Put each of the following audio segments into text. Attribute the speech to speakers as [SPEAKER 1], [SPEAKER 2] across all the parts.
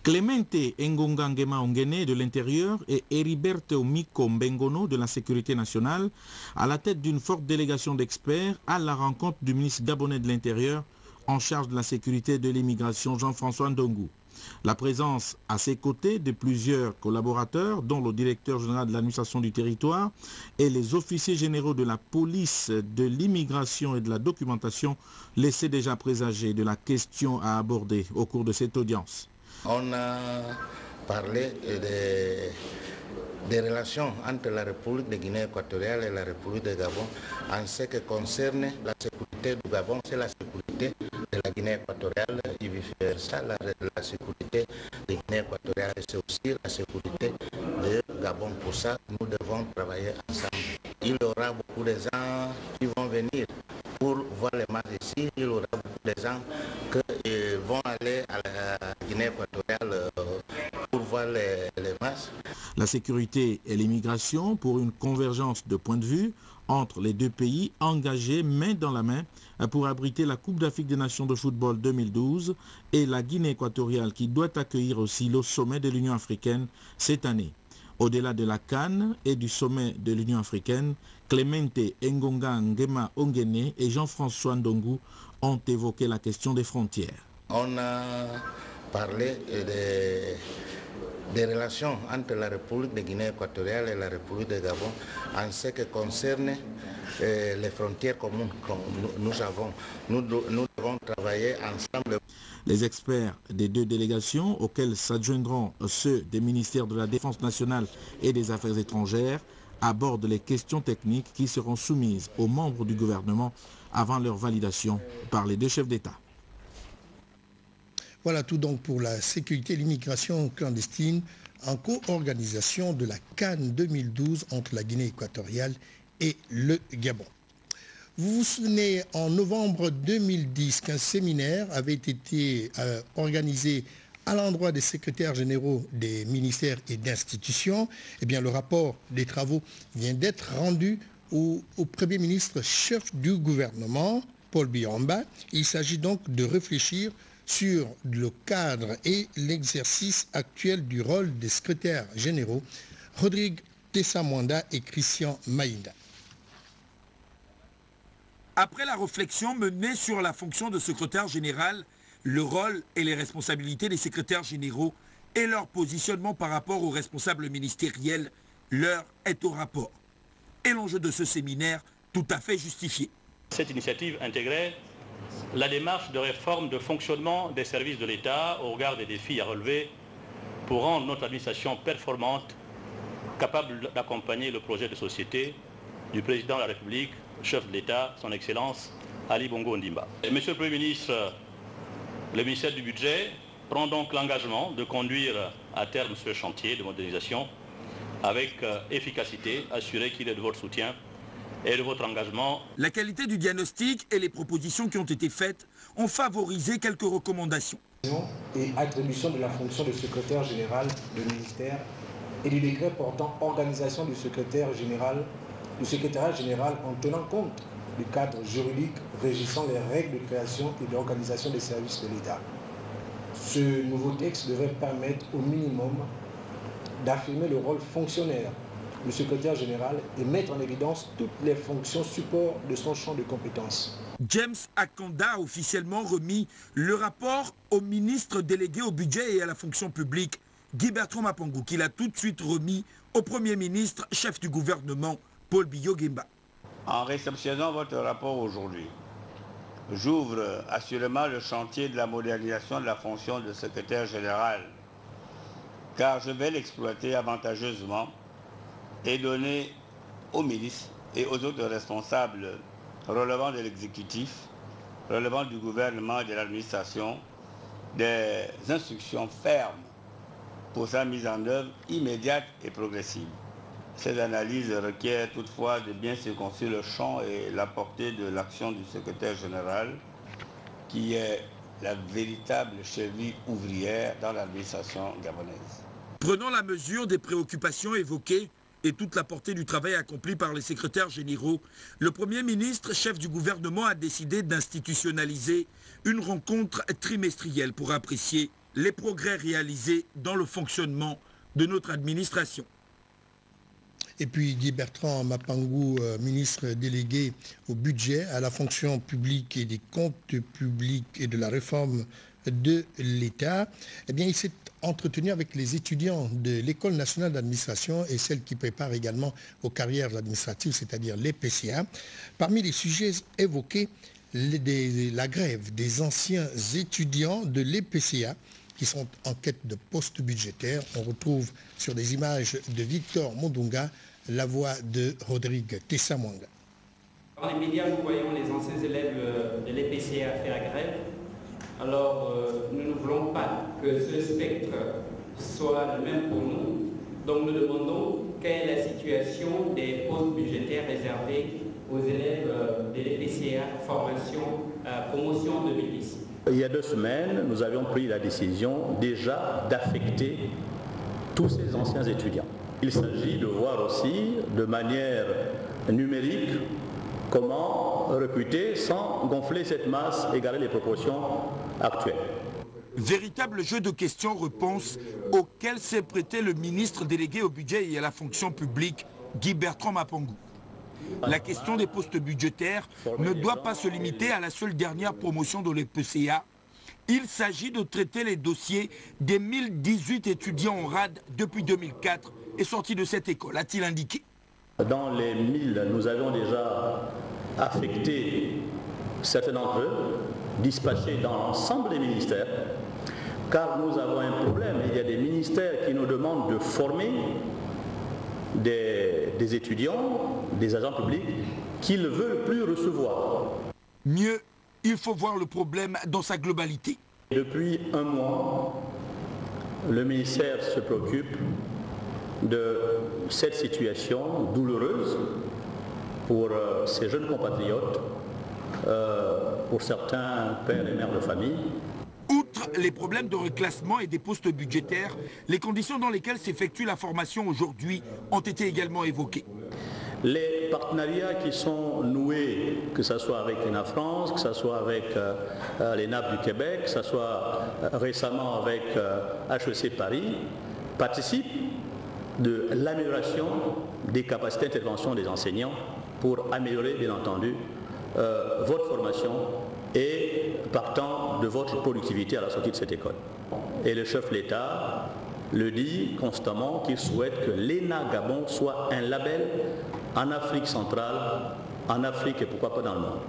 [SPEAKER 1] Clemente Ngonga Nguema Ongene de l'Intérieur et Heriberto Miko Mbengono de la Sécurité nationale à la tête d'une forte délégation d'experts à la rencontre du ministre gabonais de l'Intérieur en charge de la sécurité et de l'immigration Jean-François Ndongo. La présence à ses côtés de plusieurs collaborateurs, dont le directeur général de l'administration du territoire et les officiers généraux de la police de l'immigration et de la documentation, laissaient déjà présager de la question à aborder au cours de cette audience.
[SPEAKER 2] On a parlé des relations entre la République de Guinée équatoriale et la République de Gabon en ce qui concerne la sécurité du Gabon, c'est la sécurité de la Guinée équatoriale et vice-versa, la sécurité de Guinée équatoriale, c'est aussi la sécurité de Gabon. Pour ça, nous devons travailler ensemble. Il y aura beaucoup de gens qui vont venir pour voir les matchs ici, il y aura beaucoup de gens qui vont aller à la Guinée équatoriale pour voir les matchs.
[SPEAKER 1] La sécurité et l'immigration pour une convergence de points de vue entre les deux pays engagés main dans la main pour abriter la Coupe d'Afrique des Nations de football 2012 et la Guinée équatoriale qui doit accueillir aussi le sommet de l'Union africaine cette année. Au-delà de la CAN et du sommet de l'Union africaine, Clemente Ngonga Nguema Ongene et Jean-François Ndongo ont évoqué la question des frontières.
[SPEAKER 2] On a parlé des relations entre la République de Guinée équatoriale et la République de Gabon en ce qui concerne les frontières communes que nous avons. Nous devons travailler ensemble.
[SPEAKER 1] Les experts des deux délégations, auxquels s'adjoindront ceux des ministères de la Défense nationale et des Affaires étrangères, abordent les questions techniques qui seront soumises aux membres du gouvernement avant leur validation par les deux chefs d'État.
[SPEAKER 3] Voilà tout donc pour la sécurité et l'immigration clandestine en co-organisation de la CAN 2012 entre la Guinée équatoriale et le Gabon. Vous vous souvenez, en novembre 2010, qu'un séminaire avait été organisé à l'endroit des secrétaires généraux des ministères et d'institutions. Eh bien, le rapport des travaux vient d'être rendu au Premier ministre chef du gouvernement, Paul Biya. Il s'agit donc de réfléchir sur le cadre et l'exercice actuel du rôle des secrétaires généraux, Rodrigue Tessamwanda et Christian Maïnda.
[SPEAKER 4] Après la réflexion menée sur la fonction de secrétaire général, le rôle et les responsabilités des secrétaires généraux et leur positionnement par rapport aux responsables ministériels, l'heure est au rapport. Et l'enjeu de ce séminaire, tout à fait justifié.
[SPEAKER 5] Cette initiative intégrait la démarche de réforme de fonctionnement des services de l'État au regard des défis à relever pour rendre notre administration performante, capable d'accompagner le projet de société du président de la République, chef de l'État, son Excellence Ali Bongo Ondimba. Monsieur le Premier ministre, le ministère du Budget prend donc l'engagement de conduire à terme ce chantier de modernisation avec efficacité, assurer qu'il est de votre soutien et de votre engagement.
[SPEAKER 4] La qualité du diagnostic et les propositions qui ont été faites ont favorisé quelques recommandations.
[SPEAKER 6] Et attribution de la fonction de secrétaire général du ministère et du décret portant organisation du secrétariat général en tenant compte du cadre juridique régissant les règles de création et d'organisation des services de l'État. Ce nouveau texte devrait permettre au minimum d'affirmer le rôle fonctionnaire du secrétaire général et mettre en évidence toutes les fonctions support de son champ de compétences.
[SPEAKER 4] James Akonda a officiellement remis le rapport au ministre délégué au budget et à la fonction publique, Guy Bertrand Mapongou, qu'il a tout de suite remis au Premier ministre, chef du gouvernement, Paul Biya.
[SPEAKER 7] En réceptionnant votre rapport aujourd'hui, j'ouvre assurément le chantier de la modernisation de la fonction de secrétaire général, car je vais l'exploiter avantageusement et donner aux ministres et aux autres responsables relevant de l'exécutif, relevant du gouvernement et de l'administration, des instructions fermes pour sa mise en œuvre immédiate et progressive. Ces analyses requièrent toutefois de bien circonscrire le champ et la portée de l'action du secrétaire général, qui est la véritable cheville ouvrière dans l'administration gabonaise.
[SPEAKER 4] Prenant la mesure des préoccupations évoquées et toute la portée du travail accompli par les secrétaires généraux, le Premier ministre, chef du gouvernement, a décidé d'institutionnaliser une rencontre trimestrielle pour apprécier les progrès réalisés dans le fonctionnement de notre administration.
[SPEAKER 3] Et puis Guy Bertrand Mapangou, ministre délégué au budget, à la fonction publique et des comptes publics et de la réforme de l'État, eh bien, il s'est entretenu avec les étudiants de l'École nationale d'administration et celles qui préparent également aux carrières administratives, c'est-à-dire les PCA. Parmi les sujets évoqués, la grève des anciens étudiants de l'EPCA qui sont en quête de postes budgétaires. On retrouve sur des images de Victor Mondunga la voix de Rodrigue Tessamwanga.
[SPEAKER 8] Dans les médias, nous voyons les anciens élèves de l'EPCA faire grève. Alors, nous ne voulons pas que ce spectre soit le même pour nous. Donc, nous demandons quelle est la situation des postes budgétaires réservés aux élèves de l'EPCA formation promotion 2010.
[SPEAKER 9] Il y a 2 semaines, nous avions pris la décision déjà d'affecter tous ces anciens étudiants. Il s'agit de voir aussi de manière numérique comment recruter sans gonfler cette masse, égaler les proportions actuelles.
[SPEAKER 4] Véritable jeu de questions-réponses auquel s'est prêté le ministre délégué au budget et à la fonction publique, Guy Bertrand Mapangou. La question des postes budgétaires ne doit pas se limiter à la seule dernière promotion de l'EPCA. Il s'agit de traiter les dossiers des 1018 étudiants en rade depuis 2004 et sortis de cette école, a-t-il indiqué.
[SPEAKER 9] Dans les 1000, nous avons déjà affecté certains d'entre eux, dispatchés dans l'ensemble des ministères, car nous avons un problème. Il y a des ministères qui nous demandent de former des étudiants, des agents publics, qu'ils ne veulent plus recevoir.
[SPEAKER 4] Mieux, il faut voir le problème dans sa globalité.
[SPEAKER 9] Depuis 1 mois, le ministère se préoccupe de cette situation douloureuse pour ces jeunes compatriotes, pour certains pères et mères de famille.
[SPEAKER 4] Outre les problèmes de reclassement et des postes budgétaires, les conditions dans lesquelles s'effectue la formation aujourd'hui ont été également évoquées.
[SPEAKER 9] Les partenariats qui sont noués, que ce soit avec l'ENA France, que ce soit avec l'ENAP du Québec, que ce soit récemment avec HEC Paris, participent de l'amélioration des capacités d'intervention des enseignants pour améliorer, bien entendu, votre formation et partant de votre productivité à la sortie de cette école. Et le chef de l'État le dit constamment qu'il souhaite que l'ENA Gabon soit un label en Afrique centrale, en Afrique et pourquoi pas dans le monde.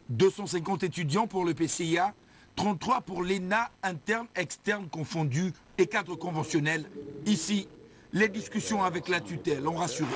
[SPEAKER 4] 250 étudiants pour le PCA, 33 pour l'ENA, interne, externe confondus et cadre conventionnel. Ici, les discussions avec la tutelle ont rassuré.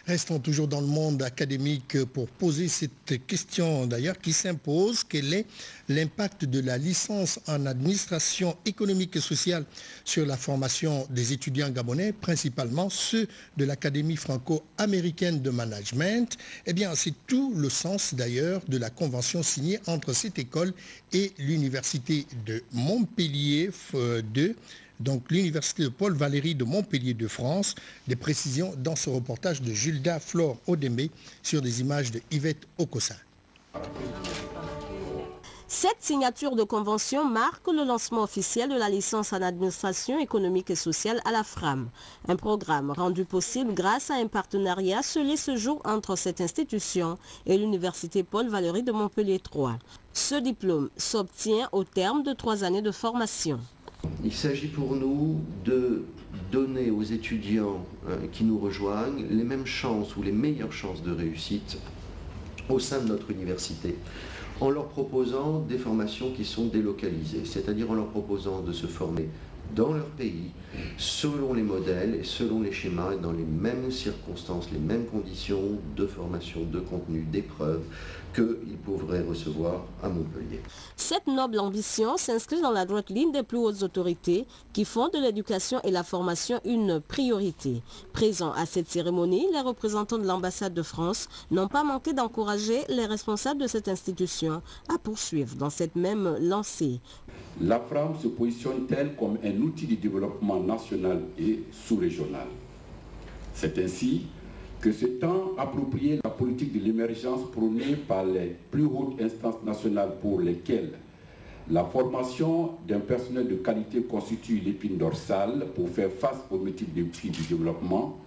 [SPEAKER 3] Restons toujours dans le monde académique pour poser cette question d'ailleurs qui s'impose. Quel est l'impact de la licence en administration économique et sociale sur la formation des étudiants gabonais, principalement ceux de l'Académie franco-américaine de management? Eh bien, c'est tout le sens d'ailleurs de la convention signée entre cette école et l'Université de Montpellier 2. Donc l'Université de Paul Valéry de Montpellier de France, des précisions dans ce reportage de Julda Flore Odembe sur des images de Yvette Okosa.
[SPEAKER 10] Cette signature de convention marque le lancement officiel de la licence en administration économique et sociale à la FRAM. Un programme rendu possible grâce à un partenariat scellé ce jour entre cette institution et l'Université Paul Valéry de Montpellier 3. Ce diplôme s'obtient au terme de 3 années de formation.
[SPEAKER 11] Il s'agit pour nous de donner aux étudiants qui nous rejoignent les mêmes chances ou les meilleures chances de réussite au sein de notre université, en leur proposant des formations qui sont délocalisées, c'est-à-dire en leur proposant de se former dans leur pays, selon les modèles et selon les schémas, et dans les mêmes circonstances, les mêmes conditions de formation, de contenu, d'épreuves qu'ils pourraient recevoir à Montpellier.
[SPEAKER 10] Cette noble ambition s'inscrit dans la droite ligne des plus hautes autorités qui font de l'éducation et la formation une priorité. Présents à cette cérémonie, les représentants de l'ambassade de France n'ont pas manqué d'encourager les responsables de cette institution à poursuivre dans cette même lancée.
[SPEAKER 12] La FRAM se positionne-t-elle comme un outil de développement national et sous-régional? C'est ainsi que ce temps approprié la politique de l'émergence prônée par les plus hautes instances nationales pour lesquelles La formation d'un personnel de qualité constitue l'épine dorsale pour faire face aux multiples défis du développement.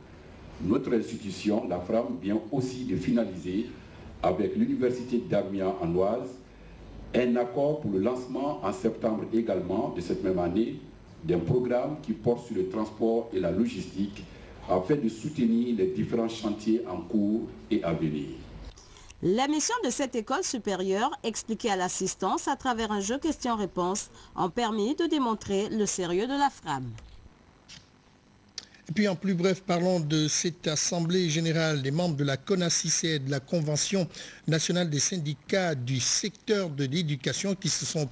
[SPEAKER 12] Notre institution, la FRAM, vient aussi de finaliser avec l'Université d'Amiens en Oise un accord pour le lancement en septembre également de cette même année d'un programme qui porte sur le transport et la logistique afin de soutenir les différents chantiers en cours et à venir.
[SPEAKER 10] La mission de cette école supérieure, expliquée à l'assistance à travers un jeu questions-réponses, ont permis de démontrer le sérieux de la FRAM.
[SPEAKER 3] Et puis en plus bref, parlons de cette assemblée générale des membres de la CONACYSED, de la Convention nationale des syndicats du secteur de l'éducation qui se sont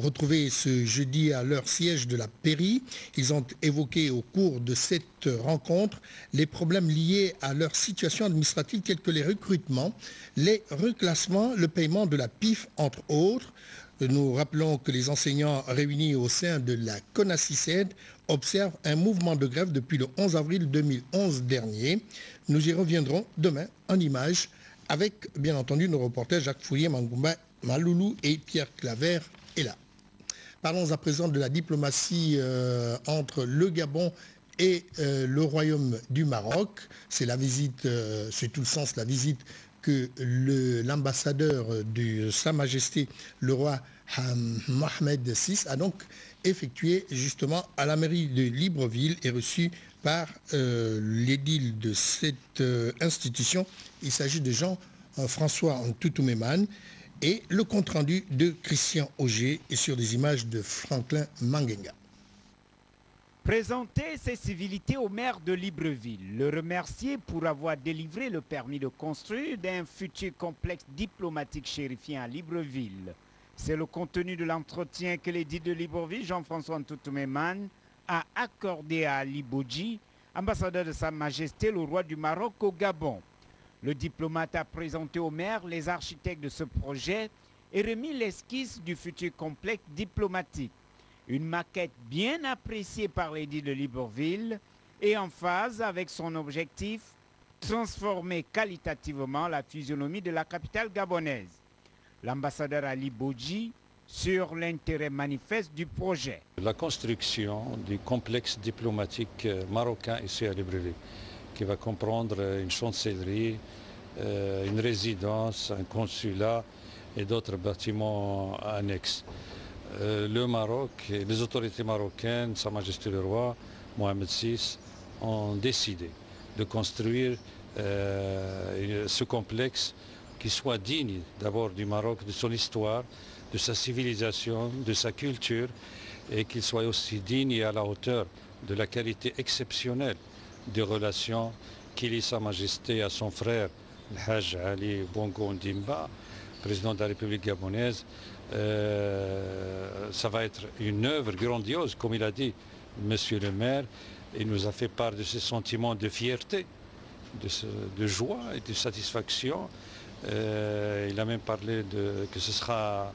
[SPEAKER 3] retrouvés ce jeudi à leur siège de la Pairie. Ils ont évoqué au cours de cette rencontre les problèmes liés à leur situation administrative tels que les recrutements, les reclassements, le paiement de la PIF entre autres. Nous rappelons que les enseignants réunis au sein de la CONACYSED observent un mouvement de grève depuis le 11 avril 2011 dernier. Nous y reviendrons demain en images avec bien entendu nos reporters Jacques Fourier, Mangoumba, Maloulou et Pierre Claver est là. Parlons à présent de la diplomatie entre le Gabon et le Royaume du Maroc. C'est la visite, c'est tout le sens, la visite que l'ambassadeur de Sa Majesté, le roi Mohamed VI, a donc effectué justement à la mairie de Libreville et reçu par l'édile de cette institution. Il s'agit de Jean-François Ntoutou-Mémane. Et le compte-rendu de Christian Auger est sur des images de Franklin Mangenga.
[SPEAKER 13] Présenter ses civilités au maire de Libreville, le remercier pour avoir délivré le permis de construire d'un futur complexe diplomatique chérifien à Libreville. C'est le contenu de l'entretien que l'édile de Libreville, Jean-François Ntoutou-Mémane, a accordé à Ali Bodji, ambassadeur de Sa Majesté le roi du Maroc au Gabon. Le diplomate a présenté au maire les architectes de ce projet et remis l'esquisse du futur complexe diplomatique. Une maquette bien appréciée par l'édile de Libreville et en phase avec son objectif, transformer qualitativement la physionomie de la capitale gabonaise. L'ambassadeur Ali Bodji sur l'intérêt manifeste du projet.
[SPEAKER 14] La construction du complexe diplomatique marocain ici à Libreville, qui va comprendre une chancellerie, une résidence, un consulat et d'autres bâtiments annexes. Le Maroc et les autorités marocaines, Sa Majesté le roi, Mohamed VI, ont décidé de construire ce complexe qui soit digne d'abord du Maroc, de son histoire, de sa civilisation, de sa culture, et qu'il soit aussi digne et à la hauteur de la qualité exceptionnelle des relations qu'il lie Sa Majesté à son frère, le Hajj Ali Bongo Ondimba, président de la République gabonaise. Ça va être une œuvre grandiose, comme il a dit Monsieur le maire. Il nous a fait part de ses sentiments de fierté, de joie et de satisfaction. Il a même parlé que ce sera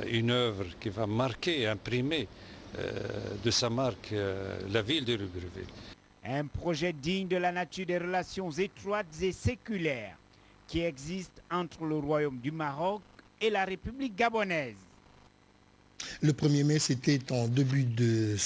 [SPEAKER 14] une œuvre qui va marquer, imprimer de sa marque la ville de Libreville.
[SPEAKER 13] Un projet digne de la nature des relations étroites et séculaires qui existent entre le Royaume du Maroc et la République gabonaise.
[SPEAKER 3] Le 1er mai, c'était en début de